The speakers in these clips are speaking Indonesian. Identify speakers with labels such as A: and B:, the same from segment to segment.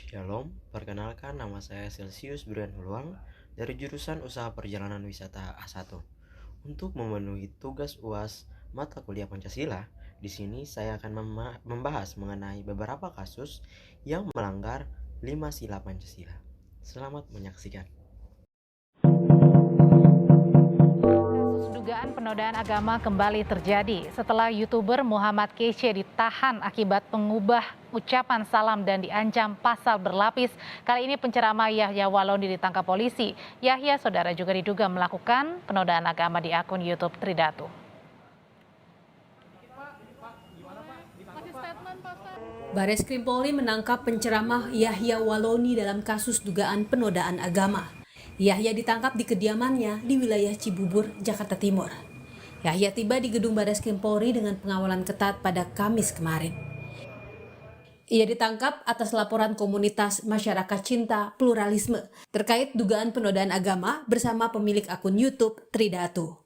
A: Shalom, perkenalkan nama saya Celsius Brian Huluang dari jurusan Usaha Perjalanan Wisata A1. Untuk memenuhi tugas UAS mata kuliah Pancasila, di sini saya akan membahas mengenai beberapa kasus yang melanggar 5 sila Pancasila. Selamat menyaksikan.
B: Dugaan penodaan agama kembali terjadi setelah YouTuber Muhammad Kece ditahan akibat mengubah ucapan salam dan diancam pasal berlapis. Kali ini penceramah Yahya Waloni ditangkap polisi. Yahya, saudara, juga diduga melakukan penodaan agama di akun YouTube Tridatu.
C: Bareskrim Polri menangkap penceramah Yahya Waloni dalam kasus dugaan penodaan agama. Yahya ditangkap di kediamannya di wilayah Cibubur, Jakarta Timur. Yahya tiba di gedung Bareskrim Polri dengan pengawalan ketat pada Kamis kemarin. Ia ditangkap atas laporan komunitas masyarakat cinta pluralisme terkait dugaan penodaan agama bersama pemilik akun YouTube Tridatu.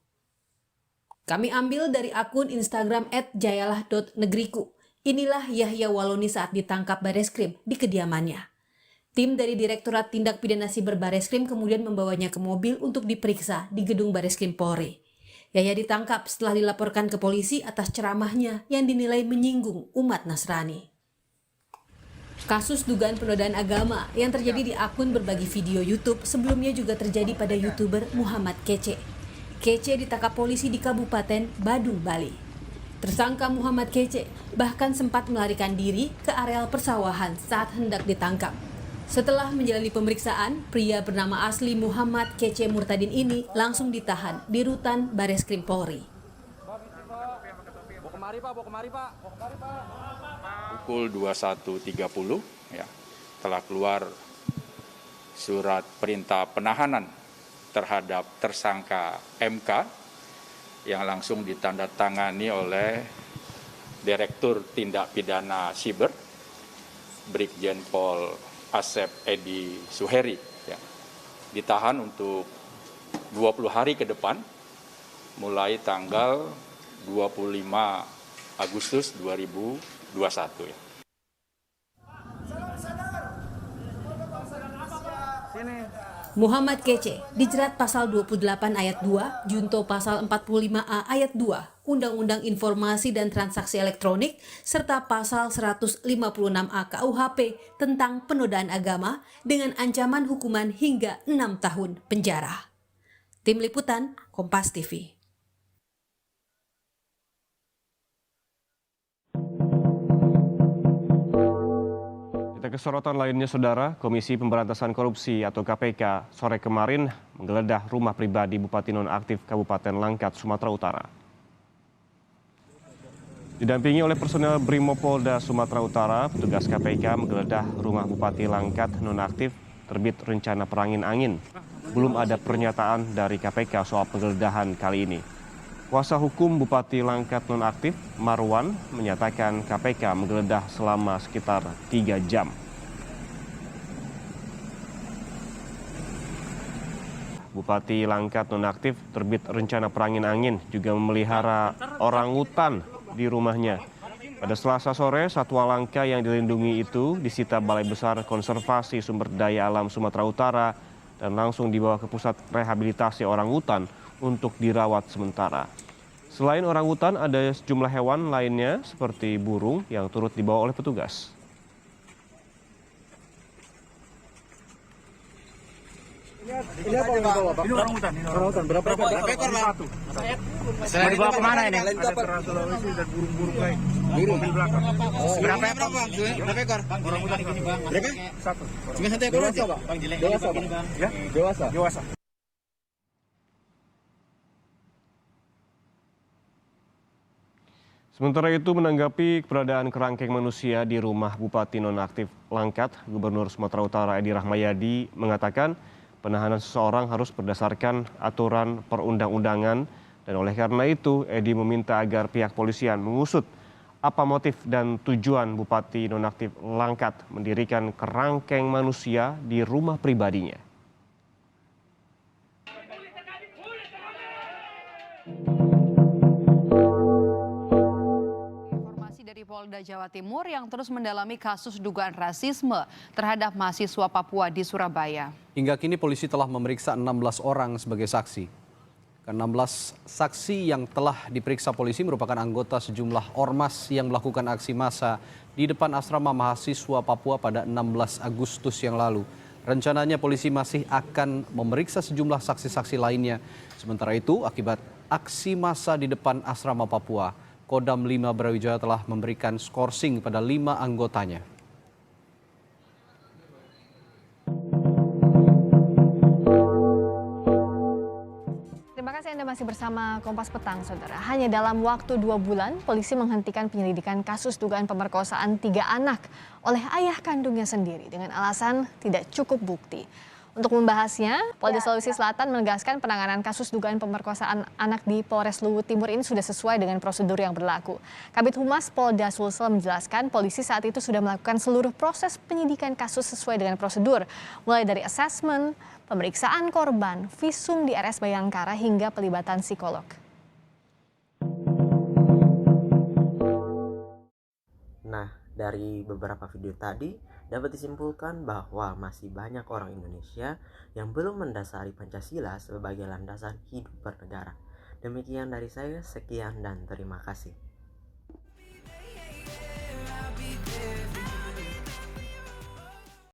C: Kami ambil dari akun Instagram @jayalah.negriku. Inilah Yahya Waloni saat ditangkap Bareskrim di kediamannya. Tim dari Direktorat Tindak Pidana Siber Bareskrim kemudian membawanya ke mobil untuk diperiksa di gedung Bareskrim Polri. Yahya ditangkap setelah dilaporkan ke polisi atas ceramahnya yang dinilai menyinggung umat Nasrani. Kasus dugaan penodaan agama yang terjadi di akun berbagi video YouTube sebelumnya juga terjadi pada YouTuber Muhammad Kece. Kece ditangkap polisi di Kabupaten Badung, Bali. Tersangka Muhammad Kece bahkan sempat melarikan diri ke areal persawahan saat hendak ditangkap. Setelah menjalani pemeriksaan, pria bernama asli Muhammad Kece Murtadin ini langsung ditahan di rutan Bareskrim Polri.
D: Pukul 21.30 ya, telah keluar surat perintah penahanan terhadap tersangka MK yang langsung ditandatangani oleh Direktur Tindak Pidana Siber Brigjen Pol Asep Edi Suheri ya. Ditahan untuk 20 hari ke depan mulai tanggal 25 Agustus 2021 ya.
C: Muhammad Kece dijerat pasal 28 ayat 2, junto pasal 45A ayat 2, Undang-Undang Informasi dan Transaksi Elektronik, serta pasal 156A KUHP tentang penodaan agama dengan ancaman hukuman hingga 6 tahun penjara. Tim Liputan, Kompas TV.
E: Kita ke sorotan lainnya, Saudara. Komisi Pemberantasan Korupsi atau KPK sore kemarin menggeledah rumah pribadi Bupati Nonaktif Kabupaten Langkat, Sumatera Utara. Didampingi oleh personel Brimopolda Sumatera Utara, petugas KPK menggeledah rumah Bupati Langkat Nonaktif terbit rencana perangin-angin. Belum ada pernyataan dari KPK soal penggeledahan kali ini. Kuasa hukum Bupati Langkat Nonaktif, Marwan, menyatakan KPK menggeledah selama sekitar 3 jam. Bupati Langkat Nonaktif terbit rencana perangin-angin, juga memelihara orangutan di rumahnya. Pada Selasa sore, satwa langka yang dilindungi itu disita Balai Besar Konservasi Sumber Daya Alam Sumatera Utara dan langsung dibawa ke Pusat Rehabilitasi Orangutan untuk dirawat sementara. Selain orangutan, ada sejumlah hewan lainnya seperti burung yang turut dibawa oleh petugas.
F: Ini apa yang dibawa, Pak? Ini orangutan. Orangutan berapa ekor? Satu. Mau dibawa kemana ini? Ada kera Sulawesi dan burung-burung lain. Burung di belakang. Berapa ekor? Berapa ekor? Orangutan ini, Bang. Berapa? Satu. Cuma satu ekor aja, Pak. Dewasa, Pak. Ya? Dewasa. Dewasa.
E: Sementara itu, menanggapi keberadaan kerangkeng manusia di rumah Bupati Nonaktif Langkat, Gubernur Sumatera Utara Edi Rahmayadi mengatakan penahanan seseorang harus berdasarkan aturan perundang-undangan, dan oleh karena itu Edi meminta agar pihak polisian mengusut apa motif dan tujuan Bupati Nonaktif Langkat mendirikan kerangkeng manusia di rumah pribadinya.
G: Polda Jawa Timur yang terus mendalami kasus dugaan rasisme terhadap mahasiswa Papua di Surabaya.
H: Hingga kini polisi telah memeriksa 16 orang sebagai saksi. Ke-16 saksi yang telah diperiksa polisi merupakan anggota sejumlah ormas yang melakukan aksi massa di depan asrama mahasiswa Papua pada 16 Agustus yang lalu. Rencananya polisi masih akan memeriksa sejumlah saksi-saksi lainnya. Sementara itu, akibat aksi massa di depan asrama Papua, Kodam 5 Brawijaya telah memberikan skorsing pada 5 anggotanya.
I: Terima kasih Anda masih bersama Kompas Petang, Saudara. Hanya dalam waktu 2 bulan, polisi menghentikan penyelidikan kasus dugaan pemerkosaan 3 anak oleh ayah kandungnya sendiri dengan alasan tidak cukup bukti. Untuk membahasnya, Polda Sulawesi Selatan menegaskan penanganan kasus dugaan pemerkosaan anak di Polres Luwu Timur ini sudah sesuai dengan prosedur yang berlaku. Kabid Humas Polda Sulsel menjelaskan polisi saat itu sudah melakukan seluruh proses penyidikan kasus sesuai dengan prosedur, mulai dari asesmen, pemeriksaan korban, visum di RS Bayangkara hingga pelibatan psikolog.
A: Nah, dari beberapa video tadi dapat disimpulkan bahwa masih banyak orang Indonesia yang belum mendasari Pancasila sebagai landasan hidup bernegara. Demikian dari saya, sekian dan terima kasih.